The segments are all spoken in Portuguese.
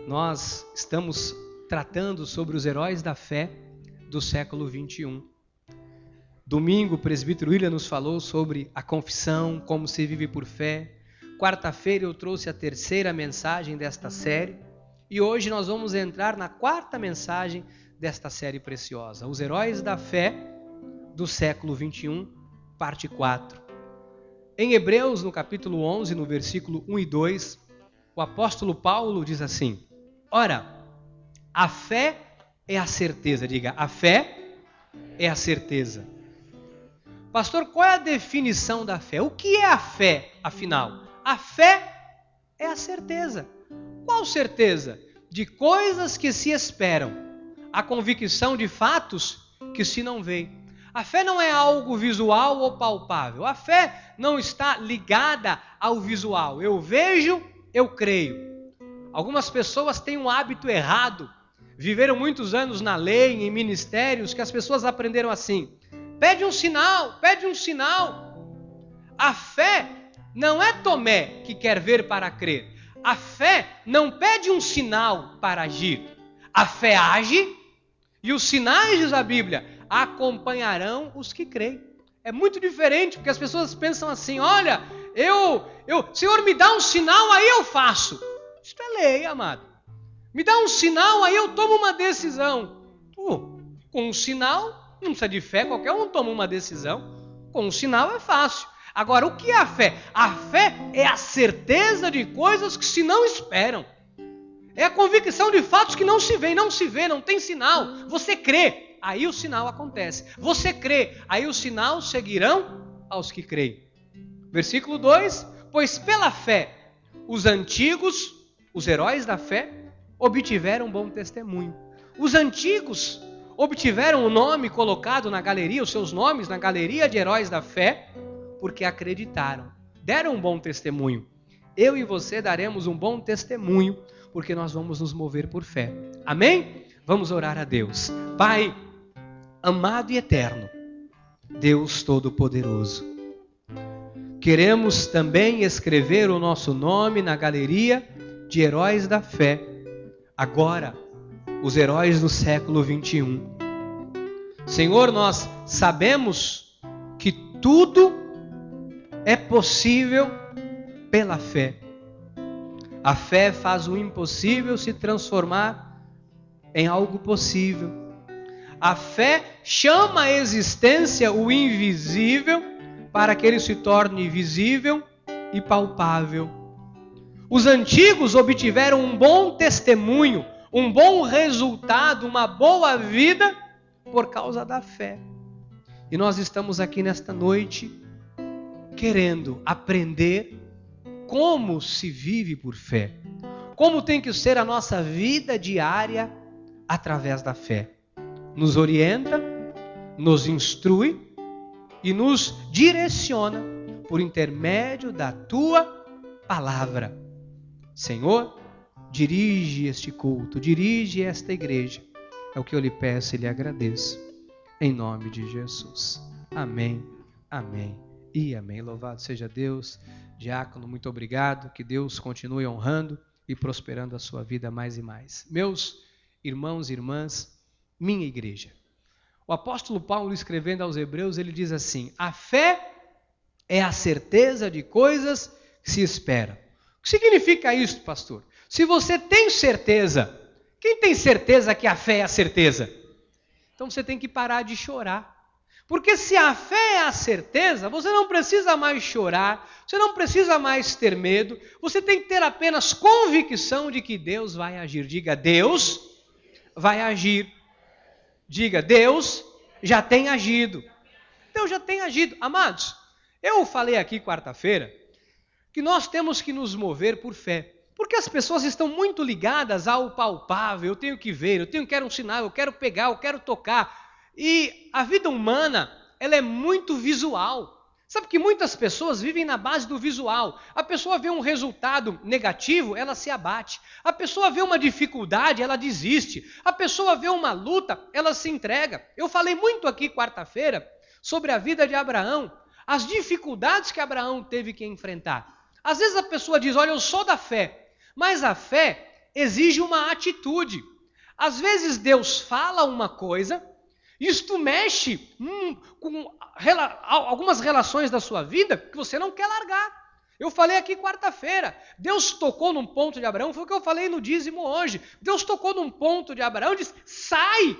Nós estamos tratando sobre os heróis da fé do século 21. Domingo, o presbítero William nos falou sobre a confissão, como se vive por fé. Quarta-feira eu trouxe a terceira mensagem desta série. E hoje nós vamos entrar na quarta mensagem desta série preciosa. Os heróis da fé do século 21, parte 4. Em Hebreus, no capítulo 11, no versículo 1 e 2, o apóstolo Paulo diz assim: Ora, a fé é a certeza. Diga, a fé é a certeza. Pastor, qual é a definição da fé? O que é a fé, afinal? A fé é a certeza. Qual certeza? De coisas que se esperam. A convicção de fatos que se não veem. A fé não é algo visual ou palpável. A fé não está ligada ao visual. Eu vejo, eu creio. Algumas pessoas têm um hábito errado. Viveram muitos anos na lei, em ministérios, que as pessoas aprenderam assim. Pede um sinal, pede um sinal. A fé não é Tomé que quer ver para crer. A fé não pede um sinal para agir. A fé age e os sinais, diz a Bíblia, acompanharão os que creem. É muito diferente, porque as pessoas pensam assim, olha, Senhor, me dá um sinal, aí eu faço. Isso é lei, amado. Me dá um sinal, aí eu tomo uma decisão. Com um sinal, não precisa de fé, qualquer um toma uma decisão. Com um sinal é fácil. Agora, o que é a fé? A fé é a certeza de coisas que se não esperam. É a convicção de fatos que não se vê, não tem sinal. Você crê, aí o sinal acontece. Você crê, aí os sinais seguirão aos que creem. Versículo 2, pois pela fé, os antigos, os heróis da fé, obtiveram bom testemunho. Os antigos obtiveram o nome colocado na galeria, os seus nomes na galeria de heróis da fé, porque acreditaram, deram um bom testemunho. Eu e você daremos um bom testemunho, porque nós vamos nos mover por fé. Amém? Vamos orar a Deus. Pai, amado e eterno, Deus Todo-Poderoso, queremos também escrever o nosso nome na galeria de heróis da fé. Agora, os heróis do século 21. Senhor, nós sabemos que tudo é possível pela fé. A fé faz o impossível se transformar em algo possível. A fé chama à existência o invisível para que ele se torne visível e palpável. Os antigos obtiveram um bom testemunho, um bom resultado, uma boa vida por causa da fé. E nós estamos aqui nesta noite querendo aprender como se vive por fé. Como tem que ser a nossa vida diária através da fé. Nos orienta, nos instrui e nos direciona por intermédio da Tua palavra. Senhor, dirige este culto, dirige esta igreja. É o que eu lhe peço e lhe agradeço. Em nome de Jesus. Amém, amém e amém. Louvado seja Deus. Diácono, muito obrigado. Que Deus continue honrando e prosperando a sua vida mais e mais. Meus irmãos e irmãs, minha igreja. O apóstolo Paulo, escrevendo aos Hebreus, ele diz assim: a fé é a certeza de coisas que se esperam. O que significa isso, pastor? Se você tem certeza, quem tem certeza que a fé é a certeza? Então você tem que parar de chorar. Porque se a fé é a certeza, você não precisa mais chorar, você não precisa mais ter medo, você tem que ter apenas convicção de que Deus vai agir. Diga, Deus vai agir. Diga, Deus já tem agido. Deus já tem agido. Amados, eu falei aqui quarta-feira que nós temos que nos mover por fé. Porque as pessoas estão muito ligadas ao palpável. Eu tenho que ver, quero um sinal, eu quero pegar, eu quero tocar. E a vida humana, ela é muito visual. Sabe que muitas pessoas vivem na base do visual. A pessoa vê um resultado negativo, ela se abate. A pessoa vê uma dificuldade, ela desiste. A pessoa vê uma luta, ela se entrega. Eu falei muito aqui quarta-feira sobre a vida de Abraão, as dificuldades que Abraão teve que enfrentar. Às vezes a pessoa diz, olha, eu sou da fé, mas a fé exige uma atitude. Às vezes Deus fala uma coisa, isto mexe com algumas relações da sua vida que você não quer largar. Eu falei aqui quarta-feira, Deus tocou num ponto de Abraão, foi o que eu falei no dízimo hoje. Deus tocou num ponto de Abraão e disse, sai,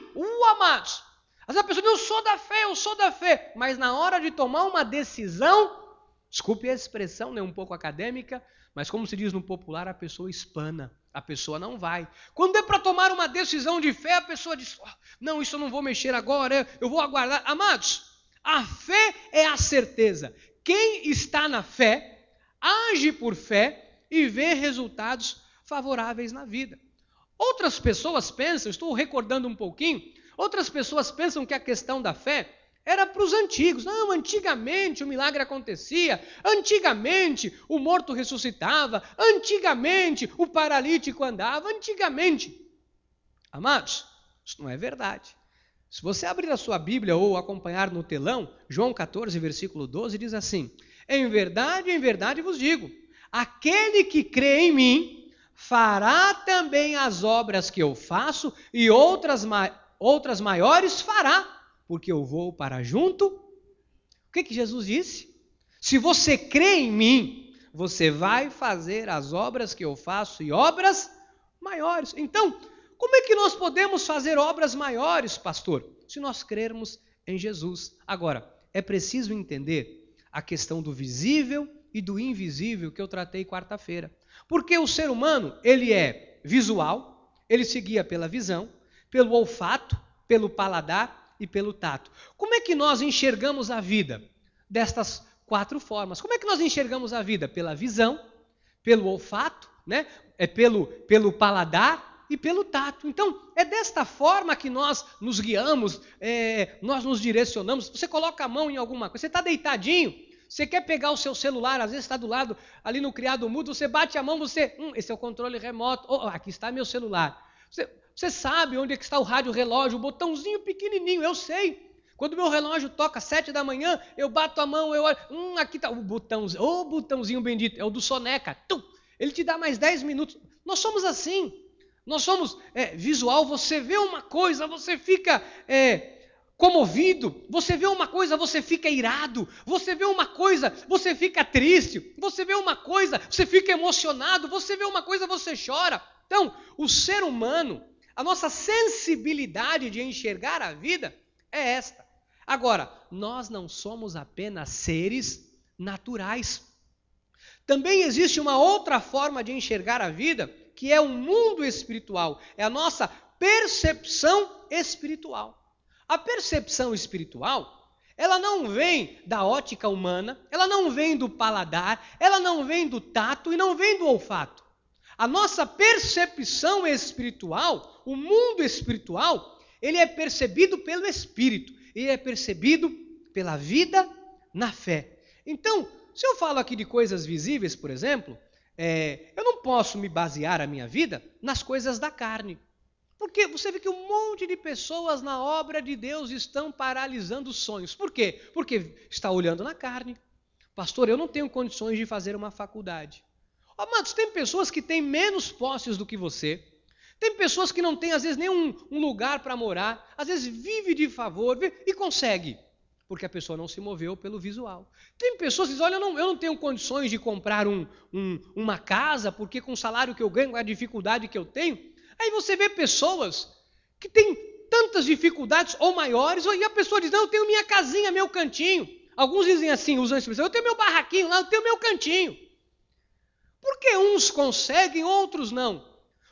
amados. As pessoas dizem, eu sou da fé. Mas na hora de tomar uma decisão, desculpe a expressão, né, um pouco acadêmica, mas como se diz no popular, a pessoa espana. A pessoa não vai. Quando é para tomar uma decisão de fé, a pessoa diz, não, isso eu não vou mexer agora, eu vou aguardar. Amados, a fé é a certeza. Quem está na fé, age por fé e vê resultados favoráveis na vida. Outras pessoas pensam, estou recordando um pouquinho, outras pessoas pensam que a questão da fé era para os antigos. Não, antigamente o milagre acontecia, antigamente o morto ressuscitava, antigamente o paralítico andava, antigamente. Amados, isso não é verdade. Se você abrir a sua Bíblia ou acompanhar no telão, João 14, versículo 12, diz assim, em verdade vos digo, aquele que crê em mim, fará também as obras que eu faço e outras maiores fará, porque eu vou para junto. O que Jesus disse? Se você crê em mim, você vai fazer as obras que eu faço e obras maiores. Então, como é que nós podemos fazer obras maiores, pastor? Se nós crermos em Jesus. Agora, é preciso entender a questão do visível e do invisível que eu tratei quarta-feira. Porque o ser humano, ele é visual, ele se guia pela visão, pelo olfato, pelo paladar e pelo tato. Como é que nós enxergamos a vida? Destas 4 formas. Como é que nós enxergamos a vida? Pela visão, pelo olfato, né? Pelo paladar e pelo tato. Então, é desta forma que nós nos guiamos, nós nos direcionamos. Você coloca a mão em alguma coisa, você está deitadinho, você quer pegar o seu celular, às vezes está do lado, ali no criado mudo, você bate a mão, esse é o controle remoto, aqui está meu celular. Você sabe onde é que está o rádio relógio, o botãozinho pequenininho, eu sei. Quando meu relógio toca 7 da manhã, eu bato a mão, eu olho, aqui está o botãozinho, botãozinho bendito, é o do soneca. Ele te dá mais 10 minutos. Nós somos assim. Nós somos visual, você vê uma coisa, você fica comovido. Você vê uma coisa, você fica irado. Você vê uma coisa, você fica triste. Você vê uma coisa, você fica emocionado. Você vê uma coisa, você chora. Então, o ser humano, a nossa sensibilidade de enxergar a vida é esta. Agora, nós não somos apenas seres naturais. Também existe uma outra forma de enxergar a vida, que é o mundo espiritual. É a nossa percepção espiritual. A percepção espiritual, ela não vem da ótica humana, ela não vem do paladar, ela não vem do tato e não vem do olfato. A nossa percepção espiritual, o mundo espiritual, ele é percebido pelo Espírito, ele é percebido pela vida na fé. Então, se eu falo aqui de coisas visíveis, por exemplo, eu não posso me basear a minha vida nas coisas da carne. Porque você vê que um monte de pessoas na obra de Deus estão paralisando os sonhos. Por quê? Porque está olhando na carne. Pastor, eu não tenho condições de fazer uma faculdade. Amados, tem pessoas que têm menos posses do que você. Tem pessoas que não têm, às vezes, nem um lugar para morar. Às vezes vive de favor e consegue. Porque a pessoa não se moveu pelo visual. Tem pessoas que dizem, olha, eu não tenho condições de comprar uma casa, porque com o salário que eu ganho, com a dificuldade que eu tenho. Aí você vê pessoas que têm tantas dificuldades ou maiores, e a pessoa diz, não, eu tenho minha casinha, meu cantinho. Alguns dizem assim, usam a expressão, eu tenho meu barraquinho lá, eu tenho meu cantinho. Por que uns conseguem, outros não?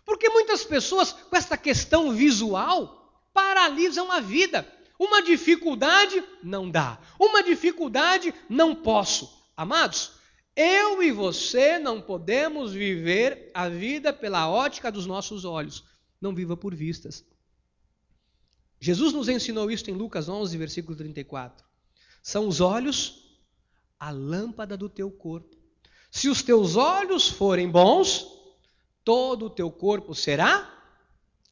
Porque muitas pessoas, com essa questão visual, paralisam a vida. Uma dificuldade, não dá. Uma dificuldade, não posso. Amados, eu e você não podemos viver a vida pela ótica dos nossos olhos. Não viva por vistas. Jesus nos ensinou isso em Lucas 11, versículo 34. São os olhos a lâmpada do teu corpo. Se os teus olhos forem bons, todo o teu corpo será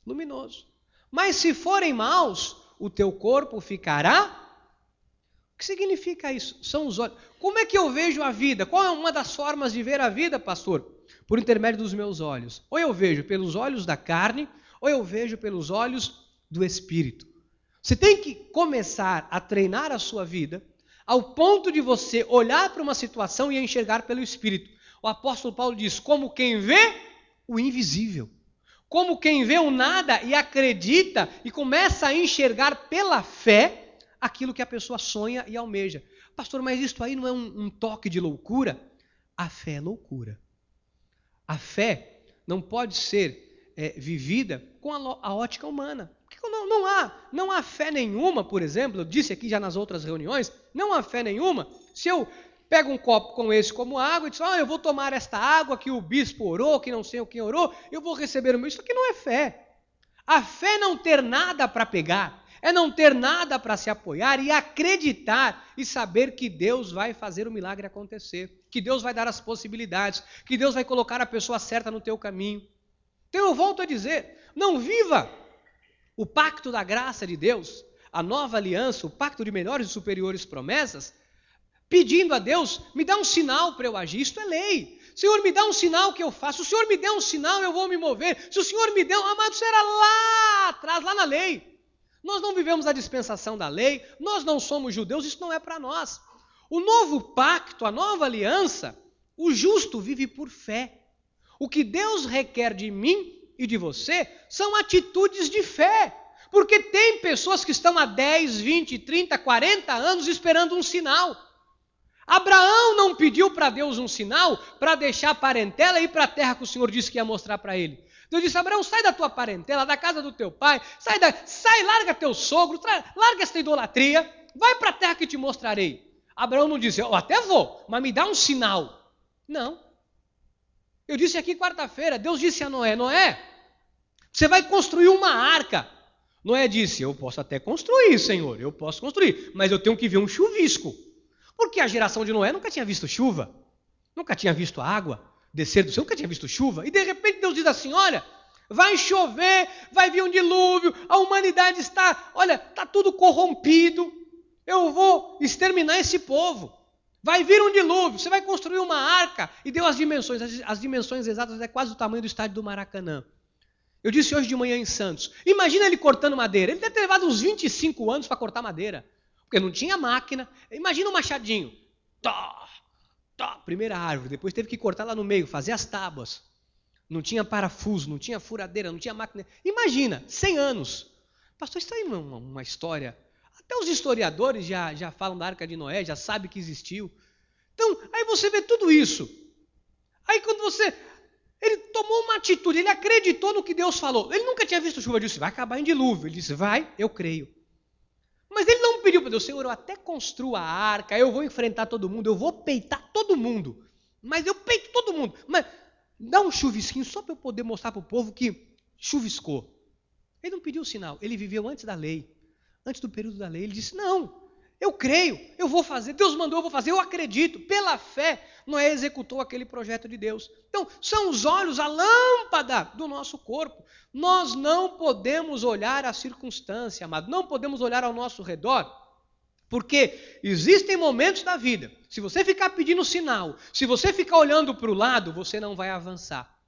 luminoso. Mas se forem maus, o teu corpo ficará... O que significa isso? São os olhos. Como é que eu vejo a vida? Qual é uma das formas de ver a vida, pastor? por intermédio dos meus olhos. Ou eu vejo pelos olhos da carne, ou eu vejo pelos olhos do Espírito. Você tem que começar a treinar a sua vida ao ponto de você olhar para uma situação e a enxergar pelo Espírito. O apóstolo Paulo diz, como quem vê o invisível. Como quem vê o nada e acredita e começa a enxergar pela fé aquilo que a pessoa sonha e almeja. Pastor, mas isso aí não é um toque de loucura? A fé é loucura. A fé não pode ser vivida com a ótica humana. Porque não há fé nenhuma, por exemplo, eu disse aqui já nas outras reuniões, não há fé nenhuma se eu pego um copo com esse como água e diz, eu vou tomar esta água que o bispo orou, que não sei o que orou, eu vou receber o meu. Isso aqui não é fé. A fé é não ter nada para pegar, é não ter nada para se apoiar e acreditar e saber que Deus vai fazer o milagre acontecer, que Deus vai dar as possibilidades, que Deus vai colocar a pessoa certa no teu caminho. Então eu volto a dizer, não viva o pacto da graça de Deus, a nova aliança, o pacto de melhores e superiores promessas, pedindo a Deus, me dá um sinal para eu agir. Isto é lei. Senhor, me dá um sinal que eu faço. Se o Senhor me der um sinal, eu vou me mover. Se o Senhor me der, amado, isso era lá atrás, lá na lei. Nós não vivemos a dispensação da lei, nós não somos judeus, isso não é para nós. O novo pacto, a nova aliança, o justo vive por fé. O que Deus requer de mim e de você são atitudes de fé. Porque tem pessoas que estão há 10, 20, 30, 40 anos esperando um sinal. Abraão não pediu para Deus um sinal para deixar a parentela e ir para a terra que o Senhor disse que ia mostrar para ele. Deus disse, Abraão, sai da tua parentela, da casa do teu pai, larga teu sogro, larga esta idolatria, vai para a terra que te mostrarei. Abraão não disse, eu até vou, mas me dá um sinal. Não. Eu disse aqui quarta-feira, Deus disse a Noé, Noé, você vai construir uma arca. Noé disse, eu posso até construir, Senhor, eu posso construir, mas eu tenho que ver um chuvisco. Porque a geração de Noé nunca tinha visto chuva, nunca tinha visto água descer do céu, nunca tinha visto chuva. E de repente Deus diz assim, olha, vai chover, vai vir um dilúvio, a humanidade está tudo corrompido, eu vou exterminar esse povo. Vai vir um dilúvio, você vai construir uma arca. E deu as dimensões exatas, é quase o tamanho do estádio do Maracanã. Eu disse hoje de manhã em Santos, imagina ele cortando madeira, ele deve ter levado uns 25 anos para cortar madeira. Porque não tinha máquina. Imagina um machadinho. Primeira árvore. Depois teve que cortar lá no meio, fazer as tábuas. Não tinha parafuso, não tinha furadeira, não tinha máquina. Imagina, 100 anos. Pastor, isso aí não é uma história. Até os historiadores já falam da Arca de Noé, já sabem que existiu. Então, aí você vê tudo isso. Aí quando ele tomou uma atitude, ele acreditou no que Deus falou. Ele nunca tinha visto chuva, ele disse, vai acabar em dilúvio. Ele disse, vai, eu creio. Mas ele não pediu para Deus, Senhor, eu até construo a arca, eu vou enfrentar todo mundo, eu vou peitar todo mundo. Mas eu peito todo mundo. Mas dá um chuvisquinho só para eu poder mostrar para o povo que chuviscou. Ele não pediu sinal, ele viveu antes da lei, antes do período da lei. Ele disse, não, eu creio, eu vou fazer, Deus mandou, eu vou fazer, eu acredito. Pela fé, Noé executou aquele projeto de Deus. Então, são os olhos, a lâmpada do nosso corpo. Nós não podemos olhar a circunstância, amado, não podemos olhar ao nosso redor, porque existem momentos da vida, se você ficar pedindo sinal, se você ficar olhando para o lado, você não vai avançar.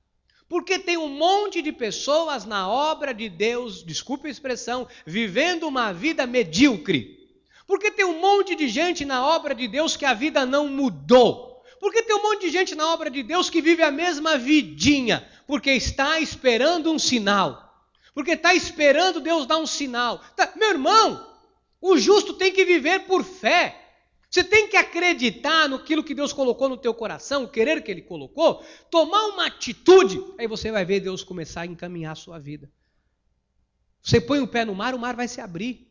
Porque tem um monte de pessoas na obra de Deus, desculpe a expressão, vivendo uma vida medíocre. Porque tem um monte de gente na obra de Deus que a vida não mudou. Porque tem um monte de gente na obra de Deus que vive a mesma vidinha, porque está esperando um sinal. Porque está esperando Deus dar um sinal. Meu irmão, o justo tem que viver por fé. Você tem que acreditar naquilo que Deus colocou no teu coração, o querer que Ele colocou, tomar uma atitude, aí você vai ver Deus começar a encaminhar a sua vida. Você põe o pé no mar, o mar vai se abrir.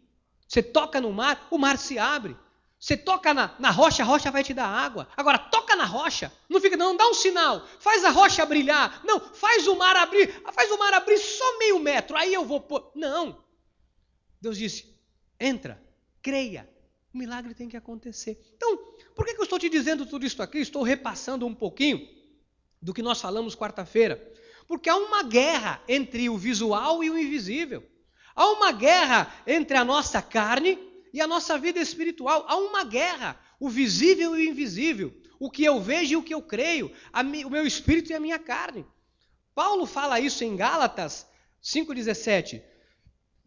Você toca no mar, o mar se abre. Você toca na rocha, a rocha vai te dar água. Agora, toca na rocha. Não fica, não, dá um sinal. Faz a rocha brilhar. Não, faz o mar abrir. Faz o mar abrir só meio metro. Aí eu vou pôr. Não. Deus disse, entra, creia. O milagre tem que acontecer. Então, por que eu estou te dizendo tudo isso aqui? Estou repassando um pouquinho do que nós falamos quarta-feira. Porque há uma guerra entre o visual e o invisível. Há uma guerra entre a nossa carne e a nossa vida espiritual. Há uma guerra, o visível e o invisível. o que eu vejo e o que eu creio, o meu espírito e a minha carne. Paulo fala isso em Gálatas 5,17.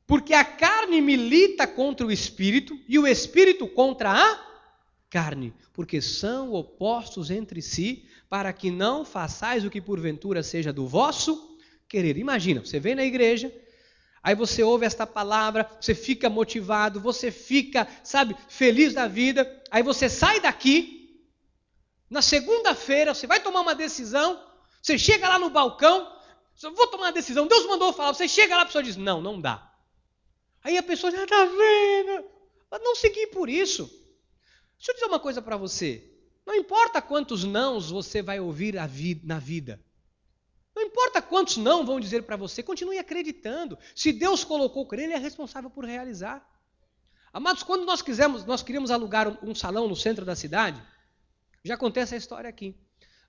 Porque a carne milita contra o espírito e o espírito contra a carne, porque são opostos entre si, para que não façais o que porventura seja do vosso querer. Imagina, você vem na igreja, aí você ouve esta palavra, você fica motivado, você fica, feliz da vida, aí você sai daqui, na segunda-feira você vai tomar uma decisão, você chega lá no balcão, vou tomar uma decisão, Deus mandou falar, você chega lá, a pessoa diz, não dá. Aí a pessoa já está vendo, não seguir por isso. Deixa eu dizer uma coisa para você, não importa quantos nãos você vai ouvir na vida, não importa quantos não vão dizer para você, continue acreditando. Se Deus colocou crer, Ele é responsável por realizar. Amados, quando nós queríamos alugar um salão no centro da cidade, já contei essa história aqui.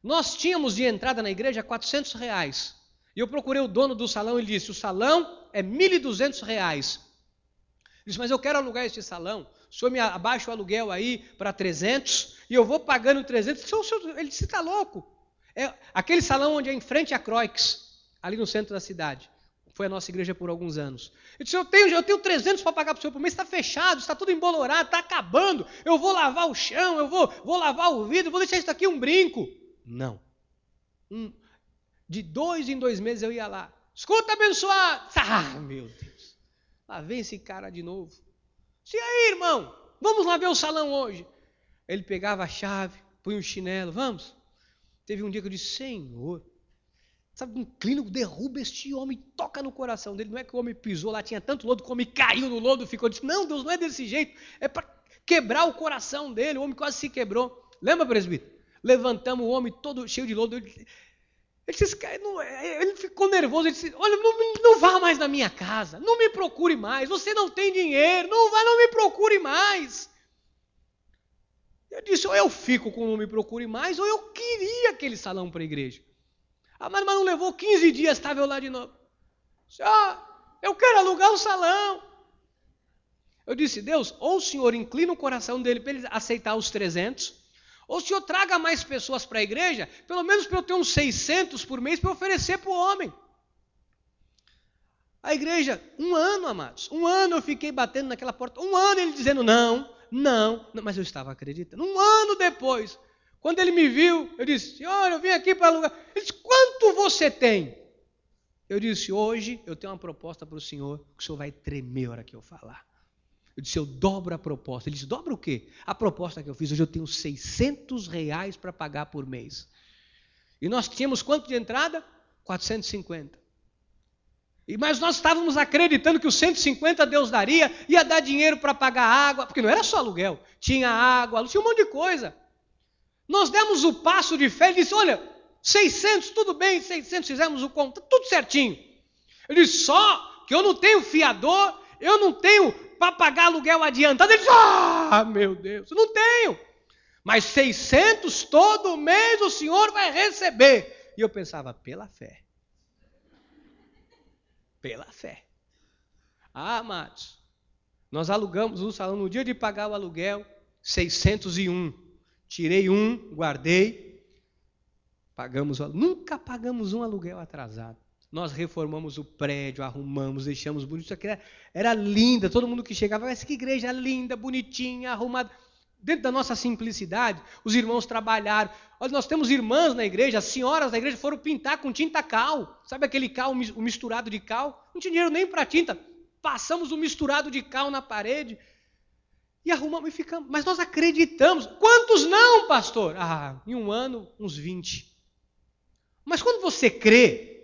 Nós tínhamos de entrada na igreja R$400. E eu procurei o dono do salão e ele disse, o salão é R$1.200. Ele disse, mas eu quero alugar este salão, o senhor me abaixa o aluguel aí para 300 e eu vou pagando 300. Ele disse, está louco. É aquele salão onde é em frente à Croix, ali no centro da cidade. Foi a nossa igreja por alguns anos. Ele disse, eu tenho 300 para pagar para o senhor por mês, está fechado, está tudo embolorado, está acabando. Eu vou lavar o chão, eu vou lavar o vidro, vou deixar isso aqui um brinco. Não. De 2 em 2 meses eu ia lá. Escuta, abençoado. Ah, meu Deus. Lá vem esse cara de novo. E aí, irmão? Vamos lá ver o salão hoje. Ele pegava a chave, punha um chinelo. Vamos? Teve um dia que eu disse, Senhor, inclina, derruba este homem, toca no coração dele. Não é que o homem pisou lá, tinha tanto lodo que o homem caiu no lodo, ficou. Disse, não, Deus, não é desse jeito. É para quebrar o coração dele. O homem quase se quebrou. Lembra, presbítero? Levantamos o homem todo cheio de lodo. Ele ficou nervoso, ele disse, olha, não vá mais na minha casa, não me procure mais, você não tem dinheiro, não me procure mais. Eu disse, ou eu fico com não me procure mais, ou eu queria aquele salão para a igreja. Mas não levou 15 dias, estava eu lá de novo. Eu quero alugar um salão. Eu disse, Deus, ou o Senhor inclina o coração dele para ele aceitar os 300, ou o Senhor traga mais pessoas para a igreja, pelo menos para eu ter uns 600 por mês para oferecer para o homem. A igreja, 1 ano, amados, 1 ano eu fiquei batendo naquela porta, 1 ano ele dizendo não, mas eu estava acreditando. 1 ano depois, quando ele me viu, eu disse, Senhor, eu vim aqui para alugar. Ele disse, quanto você tem? Eu disse, hoje eu tenho uma proposta para o senhor, que o senhor vai tremer a hora que eu falar. Eu disse, eu dobro a proposta. Ele disse, dobra o quê? A proposta que eu fiz, hoje eu tenho R$600 para pagar por mês. E nós tínhamos quanto de entrada? 450. Mas nós estávamos acreditando que os 150 Deus daria, ia dar dinheiro para pagar água, porque não era só aluguel, tinha água, tinha um monte de coisa. Nós demos o passo de fé e disse, olha, 600, tudo bem, 600, fizemos o conto, tudo certinho. Ele disse, só que eu não tenho fiador, eu não tenho para pagar aluguel adiantado. Ele disse, meu Deus, não tenho. Mas 600 todo mês o senhor vai receber. E eu pensava, pela fé. Pela fé. Amados, nós alugamos um salão no dia de pagar o aluguel, 601. Tirei um, guardei, pagamos, nunca pagamos um aluguel atrasado. Nós reformamos o prédio, arrumamos, deixamos bonito. Isso aqui era linda, todo mundo que chegava, essa que igreja linda, bonitinha, arrumada. Dentro da nossa simplicidade, os irmãos trabalharam. Olha, nós temos irmãs na igreja, as senhoras da igreja foram pintar com tinta cal. Sabe aquele cal, o misturado de cal? Não tinha dinheiro nem para tinta. Passamos o misturado de cal na parede e arrumamos e ficamos. Mas nós acreditamos. Quantos não, pastor? Em 1 ano, uns 20. Mas quando você crê,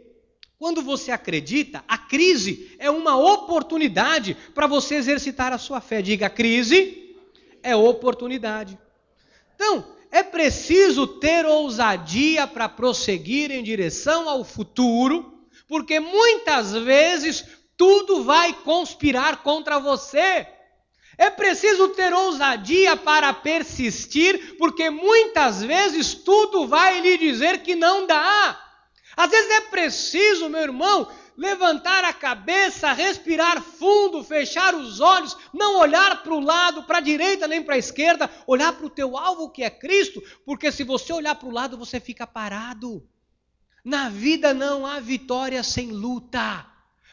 quando você acredita, a crise é uma oportunidade para você exercitar a sua fé. Diga, a crise é oportunidade. Então, é preciso ter ousadia para prosseguir em direção ao futuro, porque muitas vezes tudo vai conspirar contra você. É preciso ter ousadia para persistir, porque muitas vezes tudo vai lhe dizer que não dá. Às vezes é preciso, meu irmão, levantar a cabeça, respirar fundo, fechar os olhos, não olhar para o lado, para a direita nem para a esquerda, olhar para o teu alvo que é Cristo, porque se você olhar para o lado você fica parado. Na vida não há vitória sem luta.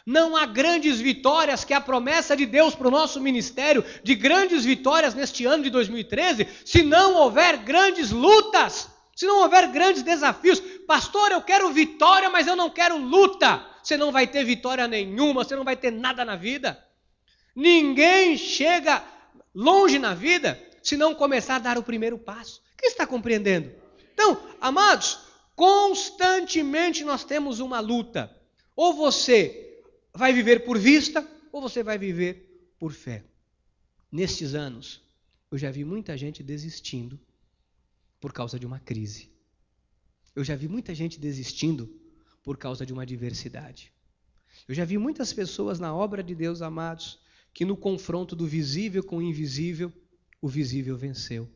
Não há grandes vitórias, que é a promessa de Deus para o nosso ministério, de grandes vitórias neste ano de 2013, se não houver grandes lutas, se não houver grandes desafios. Pastor, eu quero vitória, mas eu não quero luta. Você não vai ter vitória nenhuma, você não vai ter nada na vida. Ninguém chega longe na vida se não começar a dar o primeiro passo. Quem está compreendendo? Então, amados, constantemente nós temos uma luta. Ou você vai viver por vista, ou você vai viver por fé. Nestes anos, eu já vi muita gente desistindo por causa de uma crise. Eu já vi muita gente desistindo por causa de uma adversidade. Eu já vi muitas pessoas na obra de Deus, amados, que no confronto do visível com o invisível, o visível venceu.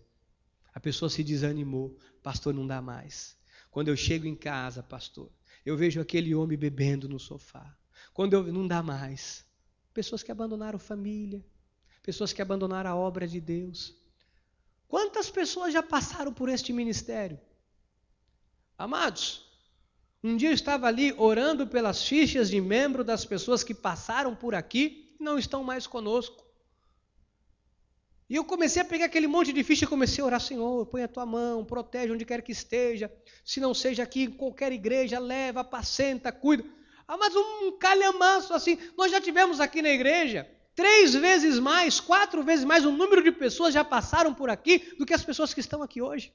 A pessoa se desanimou. Pastor, não dá mais. Quando eu chego em casa, pastor, eu vejo aquele homem bebendo no sofá. Não dá mais. Pessoas que abandonaram família, pessoas que abandonaram a obra de Deus. Quantas pessoas já passaram por este ministério? Amados, um dia eu estava ali orando pelas fichas de membro das pessoas que passaram por aqui e não estão mais conosco. E eu comecei a pegar aquele monte de ficha e comecei a orar: Senhor, põe a tua mão, protege onde quer que esteja. Se não seja aqui, em qualquer igreja, leva, apacenta, cuida. Mas um calhamaço assim. Nós já tivemos aqui na igreja 3 vezes mais, 4 vezes mais o número de pessoas já passaram por aqui do que as pessoas que estão aqui hoje.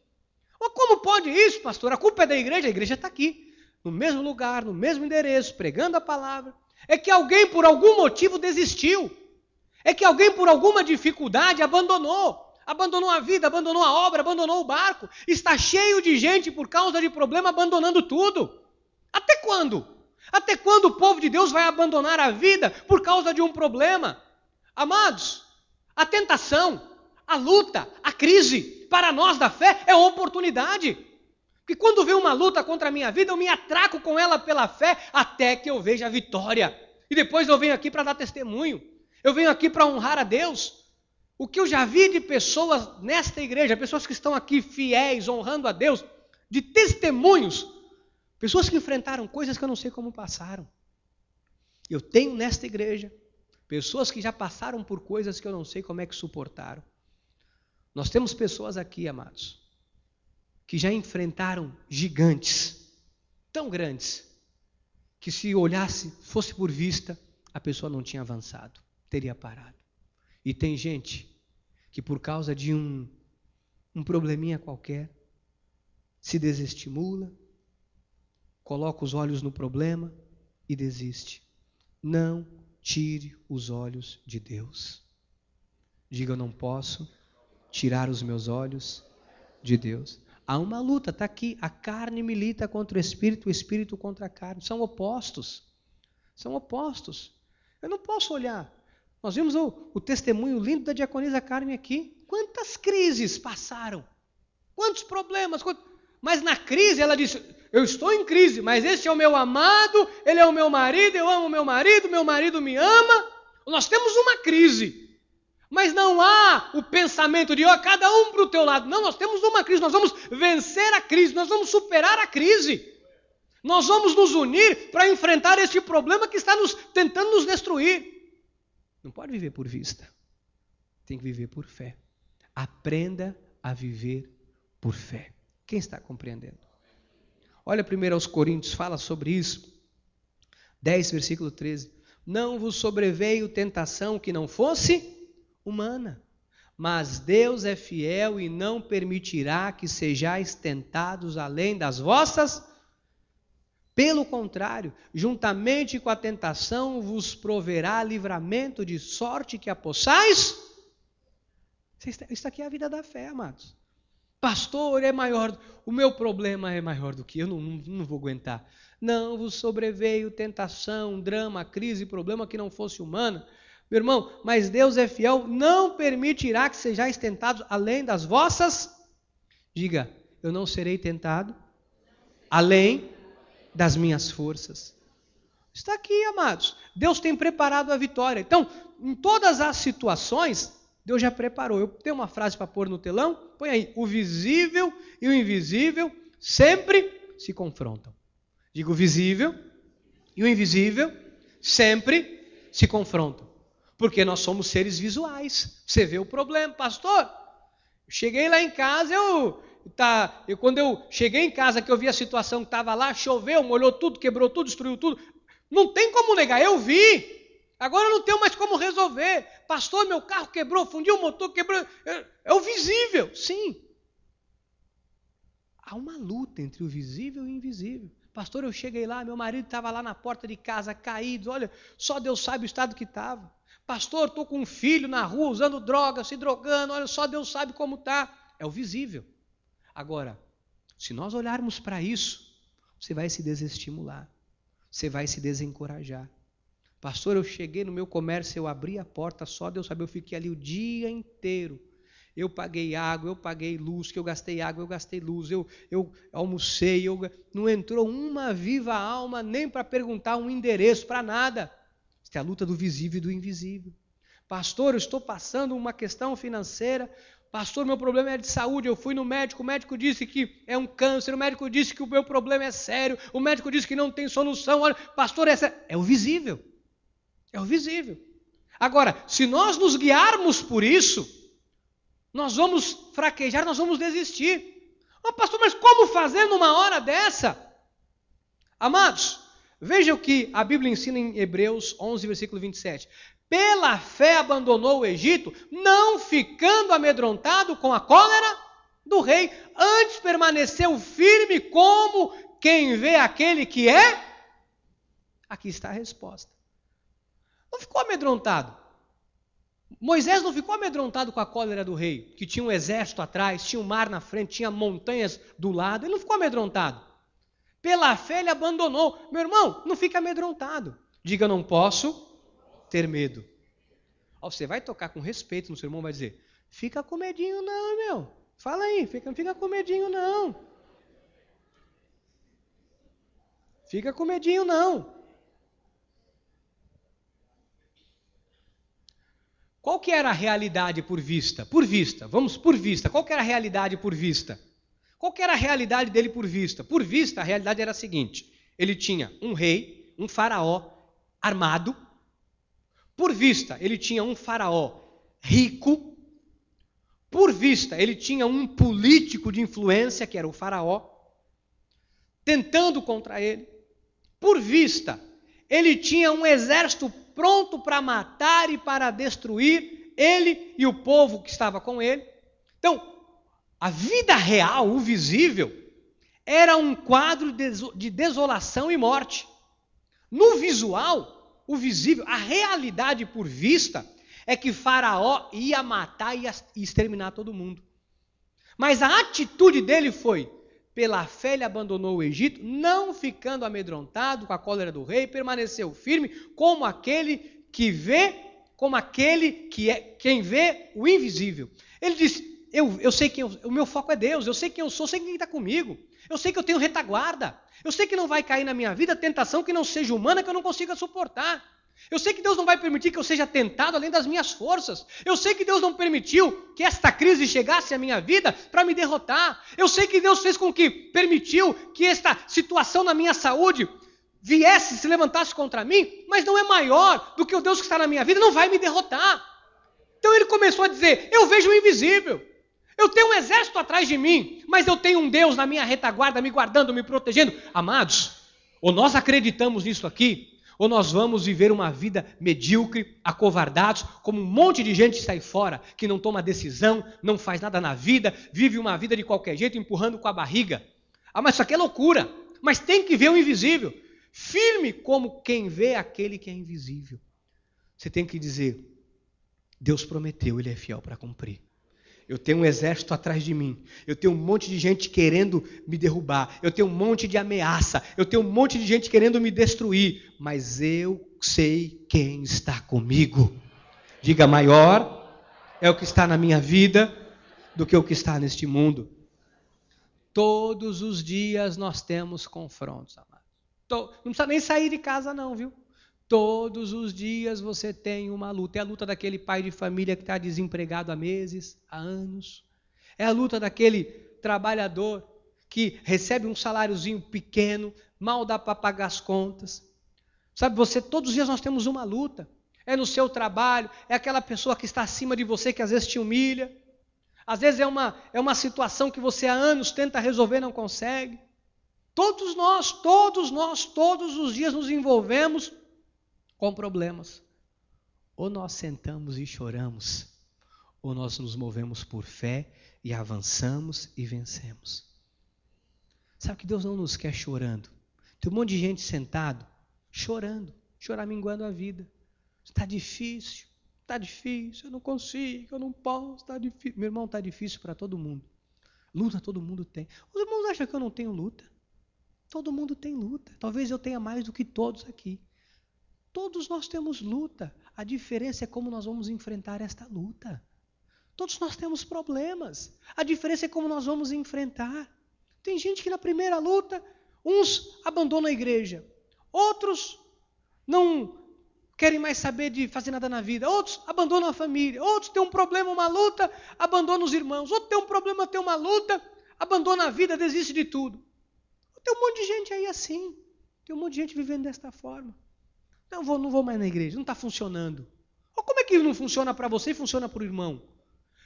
Mas como pode isso, pastor? A culpa é da igreja? A igreja está aqui, no mesmo lugar, no mesmo endereço, pregando a palavra. É que alguém por algum motivo desistiu. É que alguém por alguma dificuldade abandonou a vida, abandonou a obra, abandonou o barco. Está cheio de gente por causa de problema abandonando tudo. Até quando? Até quando o povo de Deus vai abandonar a vida por causa de um problema? Amados, a tentação, a luta, a crise, para nós da fé é uma oportunidade. Porque quando vem uma luta contra a minha vida, eu me atraco com ela pela fé até que eu veja a vitória. E depois eu venho aqui para dar testemunho. Eu venho aqui para honrar a Deus. O que eu já vi de pessoas nesta igreja, pessoas que estão aqui fiéis, honrando a Deus, de testemunhos, pessoas que enfrentaram coisas que eu não sei como passaram. Eu tenho nesta igreja pessoas que já passaram por coisas que eu não sei como é que suportaram. Nós temos pessoas aqui, amados, que já enfrentaram gigantes, tão grandes, que se olhasse, fosse por vista, a pessoa não tinha avançado, teria parado. E tem gente que por causa de um probleminha qualquer, se desestimula, coloca os olhos no problema e desiste. Não tire os olhos de Deus. Diga: eu não posso tirar os meus olhos de Deus. Há uma luta, está aqui. A carne milita contra o espírito contra a carne. São opostos. São opostos. Eu não posso olhar. Nós vimos o testemunho lindo da diaconisa Carmen aqui. Quantas crises passaram? Quantos problemas? Mas na crise ela disse: eu estou em crise, mas este é o meu amado, ele é o meu marido, eu amo meu marido me ama. Nós temos uma crise, mas não há o pensamento de cada um para o teu lado. Não, nós temos uma crise, nós vamos vencer a crise, nós vamos superar a crise. Nós vamos nos unir para enfrentar este problema que está tentando nos destruir. Não pode viver por vista, tem que viver por fé. Aprenda a viver por fé. Quem está compreendendo? Olha 1 aos Coríntios, fala sobre isso. 10, versículo 13. Não vos sobreveio tentação que não fosse humana, mas Deus é fiel e não permitirá que sejais tentados além das vossas. Pelo contrário, juntamente com a tentação vos proverá livramento, de sorte que a possais. Isso aqui é a vida da fé, amados. Pastor, é maior, o meu problema é maior do que eu, não vou aguentar. Não vos sobreveio tentação, drama, crise, problema que não fosse humana. Meu irmão, mas Deus é fiel, não permitirá que sejais tentados além das vossas. Diga: eu não serei tentado além das minhas forças. Está aqui, amados. Deus tem preparado a vitória. Então, em todas as situações, Deus já preparou. Eu tenho uma frase para pôr no telão. Põe aí. O visível e o invisível sempre se confrontam. Digo, o visível e o invisível sempre se confrontam. Porque nós somos seres visuais. Você vê o problema. Pastor, eu cheguei lá em casa, quando eu cheguei em casa que eu vi a situação que estava lá, choveu, molhou tudo, quebrou tudo, destruiu tudo. Não tem como negar, eu vi. Agora eu não tenho mais como resolver. Pastor, meu carro quebrou, fundiu o motor, quebrou. É o visível, sim. Há uma luta entre o visível e o invisível. Pastor, eu cheguei lá, meu marido estava lá na porta de casa, caído. Olha, só Deus sabe o estado que estava. Pastor, estou com um filho na rua, usando droga, se drogando. Olha, só Deus sabe como está. É o visível. Agora, se nós olharmos para isso, você vai se desestimular. Você vai se desencorajar. Pastor, eu cheguei no meu comércio, eu abri a porta, só Deus sabe, eu fiquei ali o dia inteiro. Eu paguei água, eu paguei luz, que eu gastei água, eu gastei luz, eu almocei, não entrou uma viva alma nem para perguntar um endereço, para nada. Isso é a luta do visível e do invisível. Pastor, eu estou passando uma questão financeira. Pastor, meu problema é de saúde, eu fui no médico, o médico disse que é um câncer, o médico disse que o meu problema é sério, o médico disse que não tem solução. Olha, pastor, é o visível. É o visível. Agora, se nós nos guiarmos por isso, nós vamos fraquejar, nós vamos desistir. Oh, pastor, mas como fazer numa hora dessa? Amados, veja o que a Bíblia ensina em Hebreus 11, versículo 27. Pela fé abandonou o Egito, não ficando amedrontado com a cólera do rei. Antes permaneceu firme como quem vê aquele que é. Aqui está a resposta. Não ficou amedrontado. Moisés não ficou amedrontado com a cólera do rei, que tinha um exército atrás, tinha um mar na frente, tinha montanhas do lado. Ele não ficou amedrontado. Pela fé ele abandonou. Meu irmão, não fica amedrontado. Diga, não posso ter medo. Você vai tocar com respeito no seu irmão, vai dizer, fica com medinho não, meu. Fala aí, fica com medinho não. Fica com medinho não. Qual que era a realidade por vista? Por vista, vamos por vista. Qual que era a realidade por vista? Qual que era a realidade dele por vista? Por vista, a realidade era a seguinte. Ele tinha um rei, um faraó armado. Por vista, ele tinha um faraó rico. Por vista, ele tinha um político de influência, que era o faraó, tentando contra ele. Por vista, ele tinha um exército pronto para matar e para destruir ele e o povo que estava com ele. Então, a vida real, o visível, era um quadro de desolação e morte. No visual, o visível, a realidade por vista, é que Faraó ia matar e exterminar todo mundo. Mas a atitude dele foi, pela fé ele abandonou o Egito, não ficando amedrontado com a cólera do rei, permaneceu firme como aquele que vê, como aquele que é quem vê o invisível. Ele disse, eu sei quem o meu foco é Deus, eu sei quem eu sou, eu sei quem está comigo, eu sei que eu tenho retaguarda, eu sei que não vai cair na minha vida tentação que não seja humana, que eu não consiga suportar. Eu sei que Deus não vai permitir que eu seja tentado além das minhas forças. Eu sei que Deus não permitiu que esta crise chegasse à minha vida para me derrotar. Eu sei que Deus fez com que permitiu que esta situação na minha saúde viesse, se levantasse contra mim, mas não é maior do que o Deus que está na minha vida, não vai me derrotar. Então ele começou a dizer, eu vejo o invisível. Eu tenho um exército atrás de mim, mas eu tenho um Deus na minha retaguarda, me guardando, me protegendo. Amados, ou nós acreditamos nisso aqui, ou nós vamos viver uma vida medíocre, acovardados, como um monte de gente sai fora, que não toma decisão, não faz nada na vida, vive uma vida de qualquer jeito, empurrando com a barriga. Ah, mas isso aqui é loucura. Mas tem que ver o invisível. Firme como quem vê aquele que é invisível. Você tem que dizer, Deus prometeu, Ele é fiel para cumprir. Eu tenho um exército atrás de mim. Eu tenho um monte de gente querendo me derrubar. Eu tenho um monte de ameaça. Eu tenho um monte de gente querendo me destruir. Mas eu sei quem está comigo. Diga, maior é o que está na minha vida do que o que está neste mundo. Todos os dias nós temos confrontos, amados. Não precisa nem sair de casa não, viu? Todos os dias você tem uma luta. É a luta daquele pai de família que está desempregado há meses, há anos. É a luta daquele trabalhador que recebe um saláriozinho pequeno, mal dá para pagar as contas. Sabe, todos os dias nós temos uma luta. É no seu trabalho, é aquela pessoa que está acima de você que às vezes te humilha. Às vezes é uma situação que você há anos tenta resolver e não consegue. Todos nós, todos os dias nos envolvemos com problemas. Ou nós sentamos e choramos, ou nós nos movemos por fé e avançamos e vencemos. Sabe que Deus não nos quer chorando. Tem um monte de gente sentado, chorando, choraminguando a vida. Está difícil, eu não consigo, eu não posso, está difícil. Meu irmão, está difícil para todo mundo. Luta todo mundo tem. Os irmãos acham que eu não tenho luta? Todo mundo tem luta. Talvez eu tenha mais do que todos aqui. Todos nós temos luta. A diferença é como nós vamos enfrentar esta luta. Todos nós temos problemas. A diferença é como nós vamos enfrentar. Tem gente que na primeira luta, uns abandonam a igreja. Outros não querem mais saber de fazer nada na vida. Outros abandonam a família. Outros têm um problema, uma luta, abandonam os irmãos. Outros têm um problema, têm uma luta, abandonam a vida, desiste de tudo. Tem um monte de gente aí assim. Tem um monte de gente vivendo desta forma. Não vou mais na igreja, não está funcionando. Ou como é que não funciona para você e funciona para o irmão?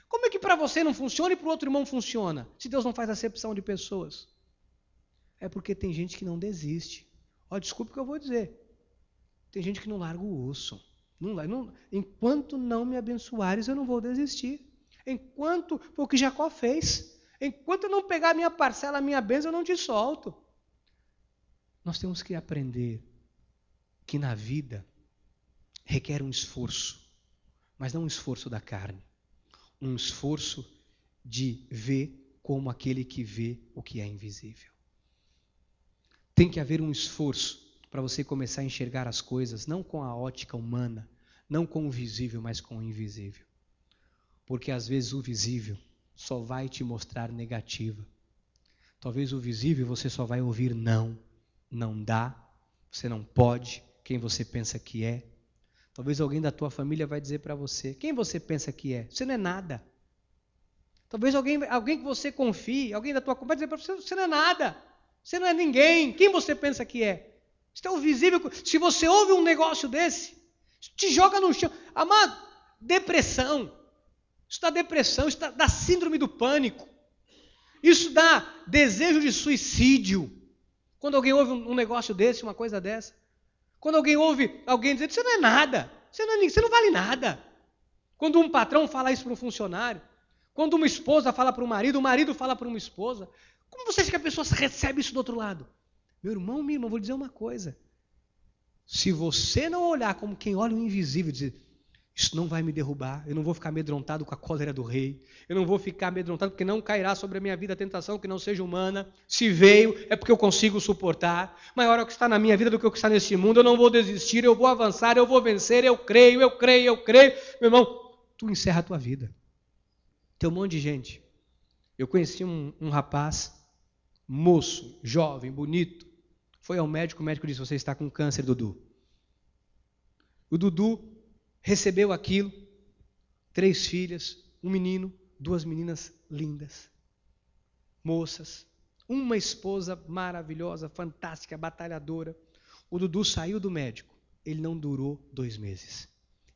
Como é que para você não funciona e para o outro irmão funciona? Se Deus não faz acepção de pessoas. É porque tem gente que não desiste. Desculpa o que eu vou dizer. Tem gente que não larga o osso. Enquanto não me abençoares, eu não vou desistir. Enquanto, foi o que Jacó fez. Enquanto eu não pegar a minha parcela, a minha bênção, eu não te solto. Nós temos que aprender que na vida requer um esforço, mas não um esforço da carne, um esforço de ver como aquele que vê o que é invisível. Tem que haver um esforço para você começar a enxergar as coisas, não com a ótica humana, não com o visível, mas com o invisível. Porque às vezes o visível só vai te mostrar negativa. Talvez o visível você só vai ouvir não dá, você não pode, quem você pensa que é. Talvez alguém da tua família vai dizer para você, quem você pensa que é? Você não é nada. Talvez alguém que você confie, alguém da tua família vai dizer para você, você não é nada. Você não é ninguém. Quem você pensa que é? Isso é o visível. Se você ouve um negócio desse, te joga no chão. Amado, depressão. Isso dá depressão, isso dá síndrome do pânico. Isso dá desejo de suicídio. Quando alguém ouve um negócio desse, uma coisa dessa. Quando alguém ouve alguém dizer, você não é nada, você não vale nada. Quando um patrão fala isso para um funcionário, quando uma esposa fala para o marido fala para uma esposa, como você acha que a pessoa recebe isso do outro lado? Meu irmão, minha irmã, vou dizer uma coisa. Se você não olhar como quem olha o invisível e dizer, isso não vai me derrubar, eu não vou ficar amedrontado com a cólera do rei, eu não vou ficar amedrontado porque não cairá sobre a minha vida a tentação que não seja humana, se veio é porque eu consigo suportar, maior é o que está na minha vida do que o que está neste mundo, eu não vou desistir, eu vou avançar, eu vou vencer, eu creio, meu irmão, tu encerra a tua vida. Tem um monte de gente, eu conheci um rapaz, moço, jovem, bonito, foi ao médico, o médico disse, você está com câncer, Dudu. O Dudu recebeu aquilo, 3 filhas, um menino, 2 meninas lindas, moças, uma esposa maravilhosa, fantástica, batalhadora. O Dudu saiu do médico, ele não durou 2 meses.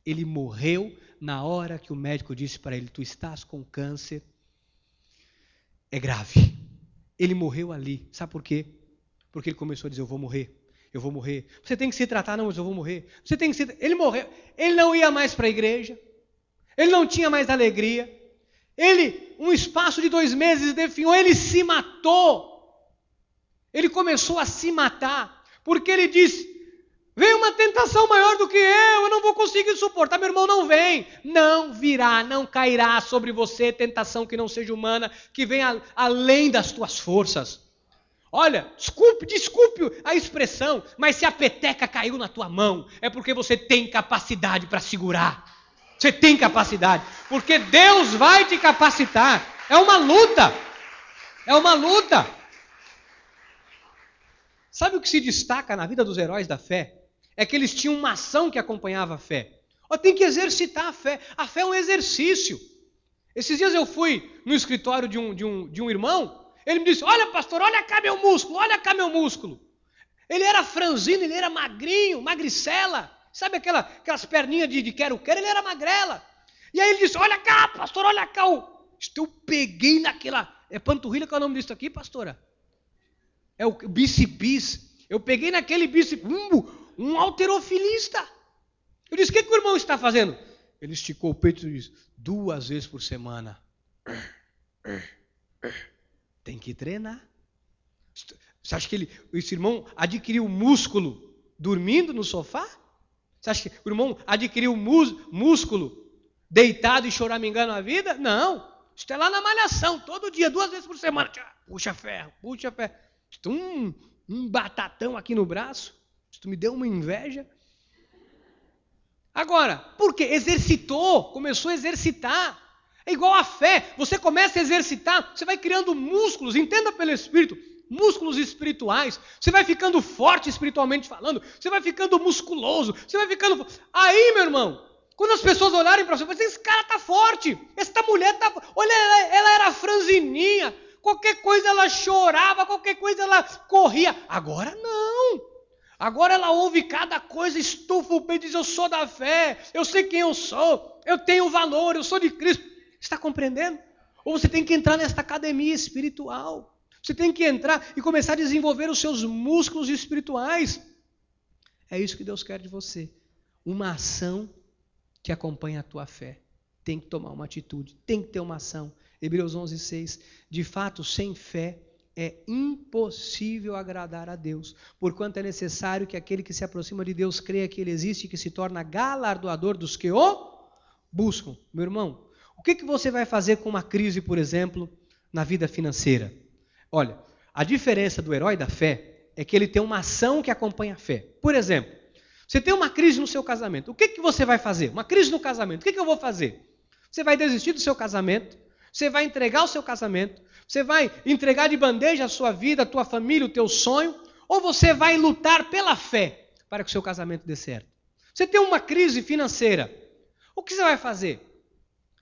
Ele morreu na hora que o médico disse para ele, tu estás com câncer, é grave. Ele morreu ali, sabe por quê? Porque ele começou a dizer, eu vou morrer. Você tem que se tratar, não, mas eu vou morrer. Ele morreu. Ele não ia mais para a igreja. Ele não tinha mais alegria. Ele, um espaço de 2 meses, definhou. Ele se matou. Ele começou a se matar. Porque ele disse, veio uma tentação maior do que eu não vou conseguir suportar. Meu irmão, não vem. Não virá, não cairá sobre você tentação que não seja humana, que venha além das tuas forças. Olha, desculpe a expressão, mas se a peteca caiu na tua mão, é porque você tem capacidade para segurar. Você tem capacidade, porque Deus vai te capacitar. É uma luta. Sabe o que se destaca na vida dos heróis da fé? É que eles tinham uma ação que acompanhava a fé. Tem que exercitar a fé. A fé é um exercício. Esses dias eu fui no escritório de um irmão, ele me disse, olha pastor, olha cá meu músculo, olha cá meu músculo. Ele era franzino, ele era magrinho, magricela. Sabe aquelas perninhas de quero-quero? Ele era magrela. E aí ele disse, olha cá pastor, olha cá. Eu peguei naquela... É panturrilha que é o nome disso aqui, pastora? É o bíceps. Eu peguei naquele bíceps, um halterofilista. Eu disse, o que o irmão está fazendo? Ele esticou o peito e disse, 2 vezes por semana. Tem que treinar. Você acha que esse irmão adquiriu músculo dormindo no sofá? Você acha que o irmão adquiriu músculo deitado e choramingando a vida? Não. Isso é lá na malhação, todo dia, 2 vezes por semana. Puxa ferro, puxa ferro. Um batatão aqui no braço. Tu me deu uma inveja. Agora, por quê? Exercitou, começou a exercitar. É igual a fé. Você começa a exercitar, você vai criando músculos, entenda pelo Espírito, músculos espirituais. Você vai ficando forte espiritualmente falando, você vai ficando musculoso, você vai ficando... Aí, meu irmão, quando as pessoas olharem para você, vão dizer, esse cara tá forte, essa mulher tá... Olha, ela era franzininha, qualquer coisa ela chorava, qualquer coisa ela corria. Agora não. Agora ela ouve cada coisa, estufa o peito e diz, eu sou da fé, eu sei quem eu sou, eu tenho valor, eu sou de Cristo. Está compreendendo? Ou você tem que entrar nesta academia espiritual. Você tem que entrar e começar a desenvolver os seus músculos espirituais. É isso que Deus quer de você. Uma ação que acompanha a tua fé. Tem que tomar uma atitude, tem que ter uma ação. Hebreus 11:6. De fato, sem fé é impossível agradar a Deus, porquanto é necessário que aquele que se aproxima de Deus creia que Ele existe e que se torna galardoador dos que o buscam. Meu irmão, o que você vai fazer com uma crise, por exemplo, na vida financeira? Olha, a diferença do herói da fé é que ele tem uma ação que acompanha a fé. Por exemplo, você tem uma crise no seu casamento. O que você vai fazer? Uma crise no casamento. O que eu vou fazer? Você vai desistir do seu casamento, você vai entregar o seu casamento, você vai entregar de bandeja a sua vida, a tua família, o teu sonho, ou você vai lutar pela fé para que o seu casamento dê certo? Você tem uma crise financeira. O que você vai fazer?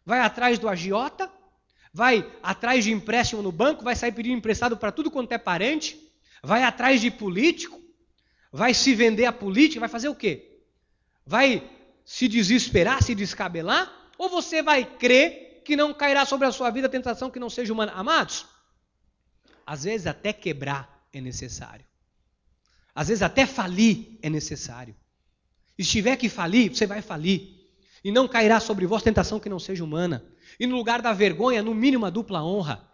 Vai atrás do agiota? Vai atrás de empréstimo no banco? Vai sair pedindo emprestado para tudo quanto é parente? Vai atrás de político? Vai se vender a política? Vai fazer o quê? Vai se desesperar, se descabelar? Ou você vai crer que não cairá sobre a sua vida a tentação que não seja humana? Amados, às vezes até quebrar é necessário. Às vezes até falir é necessário. E se tiver que falir, você vai falir. E não cairá sobre vós tentação que não seja humana. E no lugar da vergonha, no mínimo a dupla honra.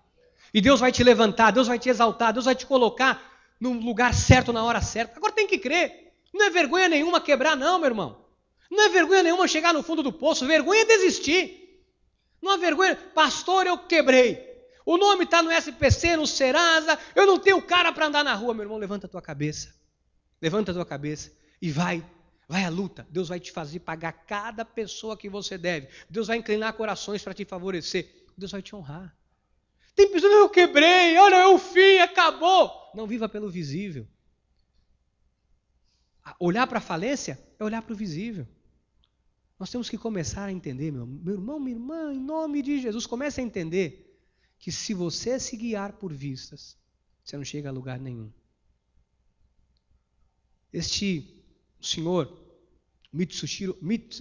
E Deus vai te levantar, Deus vai te exaltar, Deus vai te colocar no lugar certo, na hora certa. Agora tem que crer. Não é vergonha nenhuma quebrar não, meu irmão. Não é vergonha nenhuma chegar no fundo do poço. Vergonha é desistir. Não há vergonha. Pastor, eu quebrei. O nome está no SPC, no Serasa. Eu não tenho cara para andar na rua. Meu irmão, levanta a tua cabeça. Levanta a tua cabeça e vai à luta. Deus vai te fazer pagar cada pessoa que você deve. Deus vai inclinar corações para te favorecer. Deus vai te honrar. Tem pessoas, eu quebrei, olha, é o fim, acabou. Não viva pelo visível. Olhar para a falência é olhar para o visível. Nós temos que começar a entender, meu irmão, minha irmã, em nome de Jesus, comece a entender que se você se guiar por vistas, você não chega a lugar nenhum. Este senhor, Mitsushiro,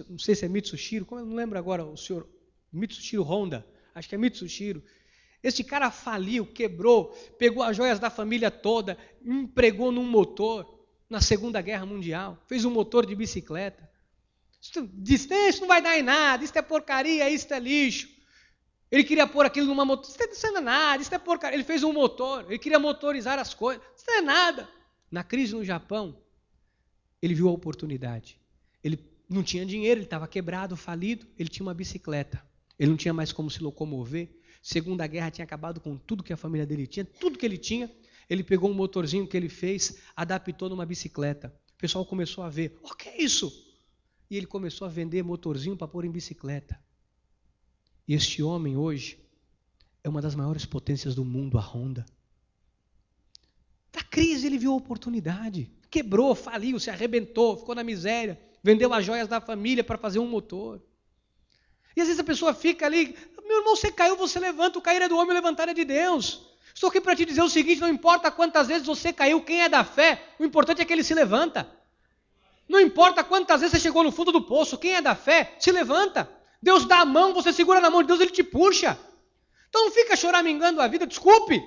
não sei se é Mitsushiro, como eu não lembro agora, o senhor Mitsushiro Honda, acho que é Mitsushiro. Este cara faliu, quebrou, pegou as joias da família toda, empregou num motor na Segunda Guerra Mundial, fez um motor de bicicleta. Disse, isso não vai dar em nada, isso é porcaria, isso é lixo. Ele queria pôr aquilo numa motor, isso não é nada, isso é porcaria. Ele fez um motor, ele queria motorizar as coisas, isso não é nada. Na crise no Japão, ele viu a oportunidade. Ele não tinha dinheiro, ele estava quebrado, falido, ele tinha uma bicicleta. Ele não tinha mais como se locomover. Segunda Guerra tinha acabado com tudo que a família dele tinha, tudo que ele tinha. Ele pegou um motorzinho que ele fez, adaptou numa bicicleta. O pessoal começou a ver, o que é isso? E ele começou a vender motorzinho para pôr em bicicleta. E este homem hoje é uma das maiores potências do mundo, a Honda. Está crise ele viu a oportunidade. Quebrou, faliu, se arrebentou, ficou na miséria, vendeu as joias da família para fazer um motor. E às vezes a pessoa fica ali, meu irmão, você caiu, você levanta, o cair é do homem, o levantar é de Deus. Estou aqui para te dizer o seguinte, não importa quantas vezes você caiu, quem é da fé, o importante é que ele se levanta. Não importa quantas vezes você chegou no fundo do poço, quem é da fé, se levanta. Deus dá a mão, você segura na mão de Deus, ele te puxa. Então não fica choramingando a vida, desculpe,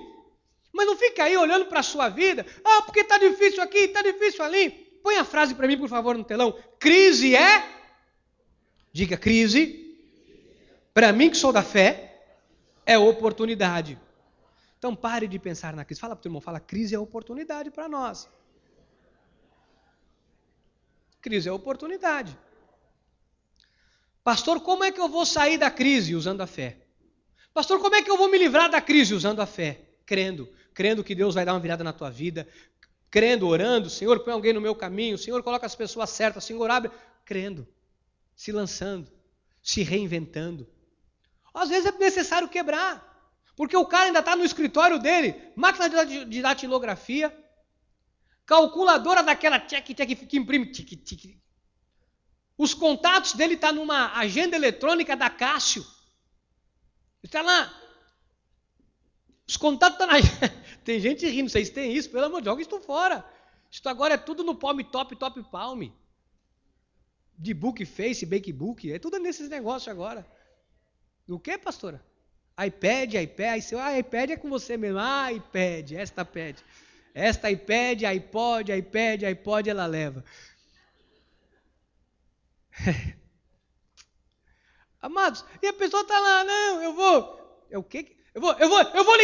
mas não fica aí olhando para a sua vida, porque está difícil aqui, está difícil ali. Põe a frase para mim, por favor, no telão. Crise é, diga crise, para mim que sou da fé, é oportunidade. Então pare de pensar na crise. Fala para o teu irmão, fala, crise é oportunidade para nós. Crise é oportunidade. Pastor, como é que eu vou sair da crise? Usando a fé. Pastor, como é que eu vou me livrar da crise? Usando a fé. Crendo que Deus vai dar uma virada na tua vida. Crendo, orando, Senhor, põe alguém no meu caminho. Senhor, coloca as pessoas certas. Senhor, abre. Crendo, se lançando, se reinventando. Às vezes é necessário quebrar. Porque o cara ainda está no escritório dele. Máquina de datilografia. Calculadora daquela que imprime. Os contatos dele estão numa agenda eletrônica da Cássio. Está lá. Os contatos estão na... Tem gente rindo, vocês têm isso? Pelo amor de Deus, joga isso fora. Isso agora é tudo no Palm Top Palm. De Book Face, Bakebook, é tudo nesses negócios agora. O que, pastora? iPad, aí seu iPad é com você mesmo. iPad, esta iPad, iPod, ela leva. Amados, e a pessoa está lá, não, eu vou. É o quê? Eu vou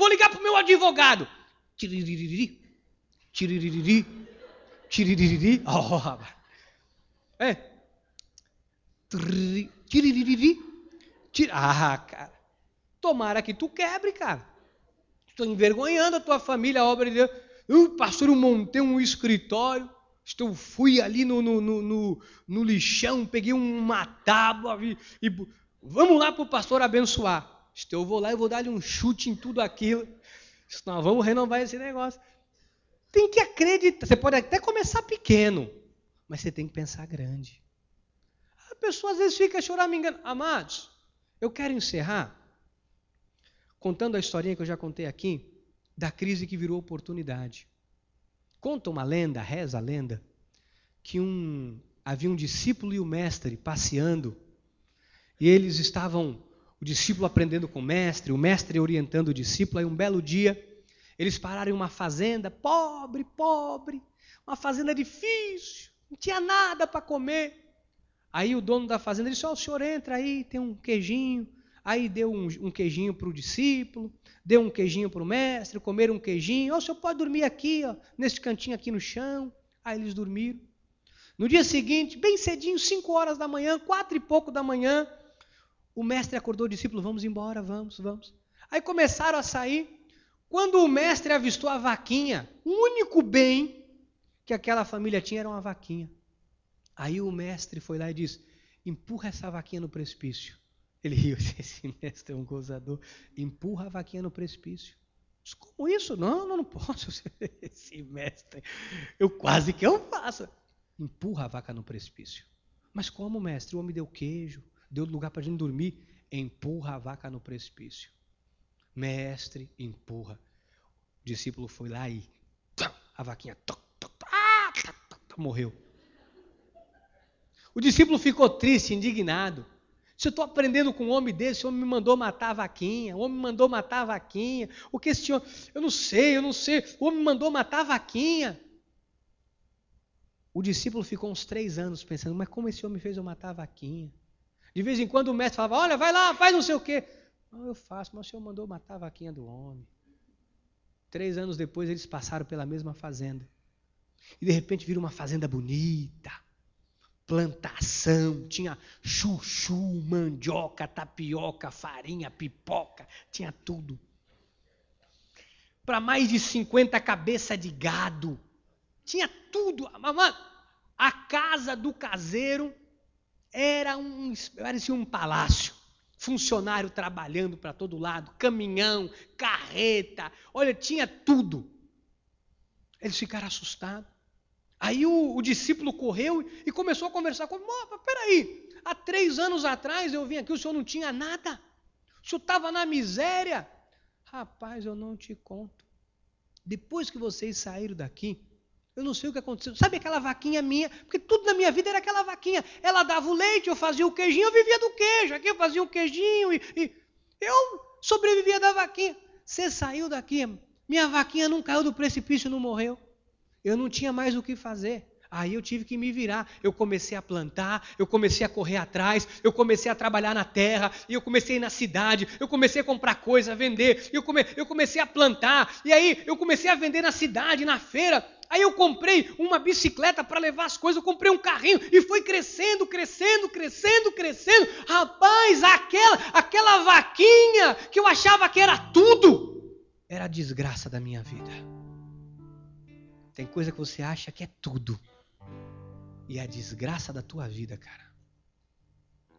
ligar pro meu advogado. Tiririri. Tiririri. Cara. Tomara que tu quebre, cara. Estou envergonhando a tua família, a obra de Deus. Pastor, eu montei um escritório. Eu fui ali no lixão, peguei uma tábua e vamos lá para o pastor abençoar. Eu vou lá e vou dar-lhe um chute em tudo aquilo. Nós vamos renovar esse negócio. Tem que acreditar. Você pode até começar pequeno, mas você tem que pensar grande. A pessoa às vezes fica choramingando. Amados, eu quero encerrar contando a historinha que eu já contei aqui, da crise que virou oportunidade. Conta uma lenda, reza a lenda, que havia um discípulo e o mestre passeando, e eles estavam, o discípulo aprendendo com o mestre orientando o discípulo. Aí um belo dia, eles pararam em uma fazenda, pobre, uma fazenda difícil, não tinha nada para comer. Aí o dono da fazenda disse, o senhor entra aí, tem um queijinho. Aí deu um queijinho para o discípulo, deu um queijinho para o mestre, comeram um queijinho. O senhor pode dormir aqui, nesse cantinho aqui no chão. Aí eles dormiram. No dia seguinte, bem cedinho, 5 horas da manhã, 4 e pouco da manhã, o mestre acordou o discípulo, vamos embora, vamos. Aí começaram a sair. Quando o mestre avistou a vaquinha, o único bem que aquela família tinha era uma vaquinha. Aí o mestre foi lá e disse, empurra essa vaquinha no precipício. Ele riu, esse mestre é um gozador. Empurra a vaquinha no precipício. Disse, como isso? Não posso ser esse mestre. Eu quase que eu faço. Empurra a vaca no precipício. Mas como, mestre? O homem deu queijo, deu lugar para a gente dormir. Empurra a vaca no precipício. Mestre, empurra. O discípulo foi lá e a vaquinha morreu. O discípulo ficou triste, indignado. Se eu estou aprendendo com um homem desse, o homem me mandou matar a vaquinha, O que esse senhor... Eu não sei, o homem me mandou matar a vaquinha. O discípulo ficou uns 3 anos pensando, mas como esse homem fez eu matar a vaquinha? De vez em quando o mestre falava, olha, vai lá, faz não sei o quê. Não, eu faço, mas o senhor mandou matar a vaquinha do homem. 3 anos depois eles passaram pela mesma fazenda. E de repente viram uma fazenda bonita. Plantação, tinha chuchu, mandioca, tapioca, farinha, pipoca, tinha tudo. Para mais de 50 cabeças de gado, tinha tudo. A casa do caseiro parecia um palácio. Funcionário trabalhando para todo lado, caminhão, carreta, olha, tinha tudo. Eles ficaram assustados. Aí o discípulo correu e começou a conversar comigo. Peraí, há 3 anos atrás eu vim aqui, o senhor não tinha nada. O senhor estava na miséria. Rapaz, eu não te conto. Depois que vocês saíram daqui, eu não sei o que aconteceu. Sabe aquela vaquinha minha? Porque tudo na minha vida era aquela vaquinha. Ela dava o leite, eu fazia o queijinho, eu vivia do queijo. Aqui eu fazia o queijinho e eu sobrevivia da vaquinha. Você saiu daqui, minha vaquinha não caiu do precipício, não morreu. Eu não tinha mais o que fazer. Aí eu tive que me virar. Eu comecei a plantar, eu comecei a correr atrás, eu comecei a trabalhar na terra, e eu comecei a ir na cidade, eu comecei a comprar coisa, a vender, eu comecei a plantar, e aí eu comecei a vender na cidade, na feira. Aí eu comprei uma bicicleta para levar as coisas, eu comprei um carrinho, e foi crescendo, crescendo, crescendo, crescendo. Rapaz, aquela vaquinha que eu achava que era tudo, era a desgraça da minha vida. Tem coisa que você acha que é tudo. E é a desgraça da tua vida, cara.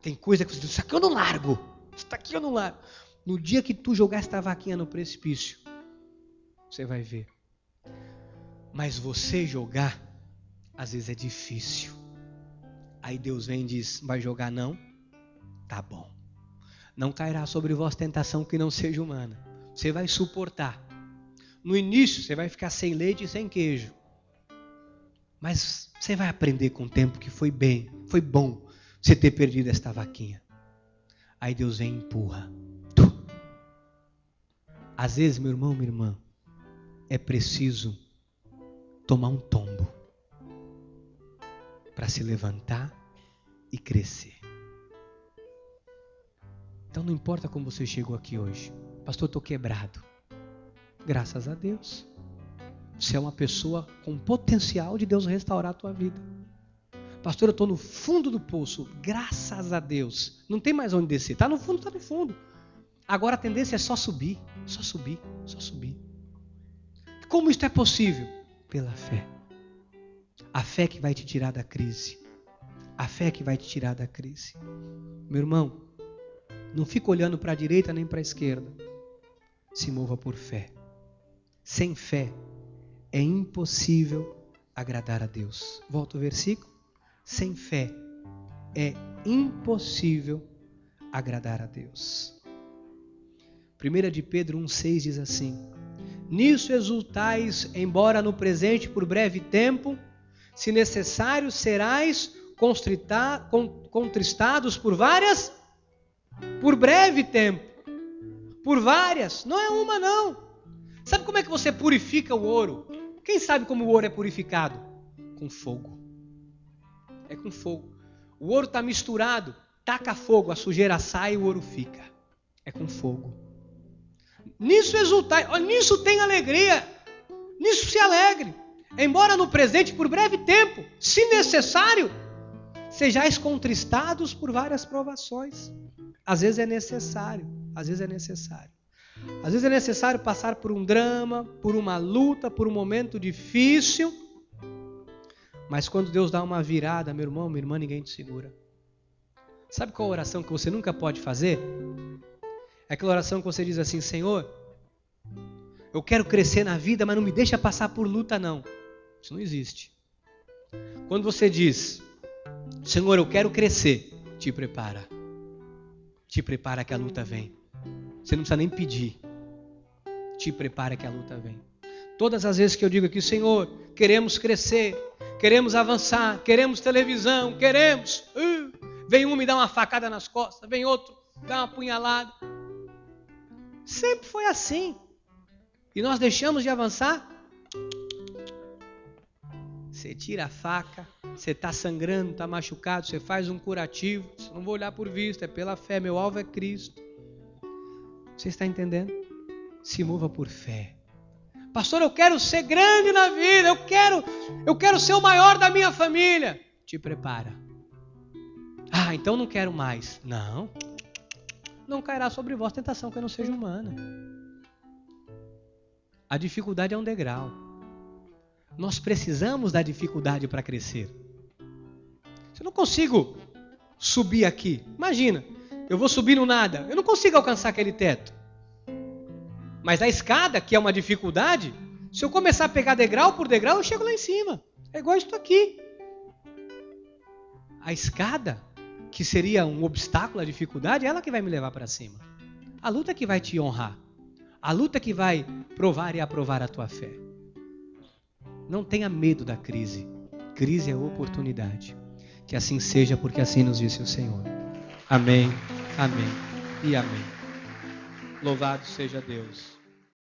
Tem coisa que você diz, isso aqui eu não largo. Isso aqui eu não largo. No dia que tu jogar esta vaquinha no precipício, você vai ver. Mas você jogar, às vezes é difícil. Aí Deus vem e diz, vai jogar não? Tá bom. Não cairá sobre vós tentação que não seja humana. Você vai suportar. No início você vai ficar sem leite e sem queijo. Mas você vai aprender com o tempo que foi bom você ter perdido esta vaquinha. Aí Deus vem e empurra. Às vezes, meu irmão, minha irmã, é preciso tomar um tombo para se levantar e crescer. Então não importa como você chegou aqui hoje. Pastor, eu estou quebrado. Graças a Deus. Você é uma pessoa com potencial de Deus restaurar a tua vida. Pastor, eu estou no fundo do poço. Graças a Deus. Não tem mais onde descer. Está no fundo, está no fundo. Agora a tendência é só subir. Só subir, só subir. Como isso é possível? Pela fé. A fé que vai te tirar da crise. A fé que vai te tirar da crise. Meu irmão, não fica olhando para a direita nem para a esquerda. Se mova por fé. Sem fé é impossível agradar a Deus. Volta o versículo. Sem fé é impossível agradar a Deus. 1 de Pedro 1,6 diz assim: nisso exultais, embora no presente por breve tempo, se necessário serais contristados por breve tempo. Por várias, não é uma não. Sabe como é que você purifica o ouro? Quem sabe como o ouro é purificado? Com fogo. É com fogo. O ouro está misturado, taca fogo, a sujeira sai e o ouro fica. É com fogo. Nisso exultai, nisso tem alegria, nisso se alegre. Embora no presente por breve tempo, se necessário, sejais contristados por várias provações. Às vezes é necessário, às vezes é necessário. Às vezes é necessário passar por um drama, por uma luta, por um momento difícil. Mas quando Deus dá uma virada, meu irmão, minha irmã, ninguém te segura. Sabe qual oração que você nunca pode fazer? É aquela oração que você diz assim: Senhor, eu quero crescer na vida, mas não me deixa passar por luta não. Isso não existe. Quando você diz: Senhor, eu quero crescer, te prepara. Te prepara que a luta vem. Você não precisa nem pedir. Te prepara que a luta vem. Todas as vezes que eu digo aqui: Senhor, queremos crescer, queremos avançar, queremos televisão, queremos. Vem um me dar uma facada nas costas, vem outro dar uma punhalada. Sempre foi assim. E nós deixamos de avançar. Você tira a faca, você está sangrando, está machucado, você faz um curativo. Não vou olhar por vista, é pela fé, meu alvo é Cristo. Você está entendendo? Se mova por fé. Pastor, eu quero ser grande na vida, eu quero ser o maior da minha família. Te prepara. Ah, então não quero mais. Não cairá sobre vós tentação que não seja humana. A dificuldade é um degrau. Nós precisamos da dificuldade para crescer. Eu não consigo subir aqui. Imagina, eu vou subir no nada. Eu não consigo alcançar aquele teto. Mas a escada, que é uma dificuldade, Se eu começar a pegar degrau por degrau, eu chego lá em cima. É igual isso aqui. A escada, que seria um obstáculo, a dificuldade, é ela que vai me levar para cima. A luta que vai te honrar. A luta que vai provar e aprovar a tua fé. Não tenha medo da crise. Crise é oportunidade. Que assim seja, porque assim nos disse o Senhor. Amém, amém e amém. Louvado seja Deus.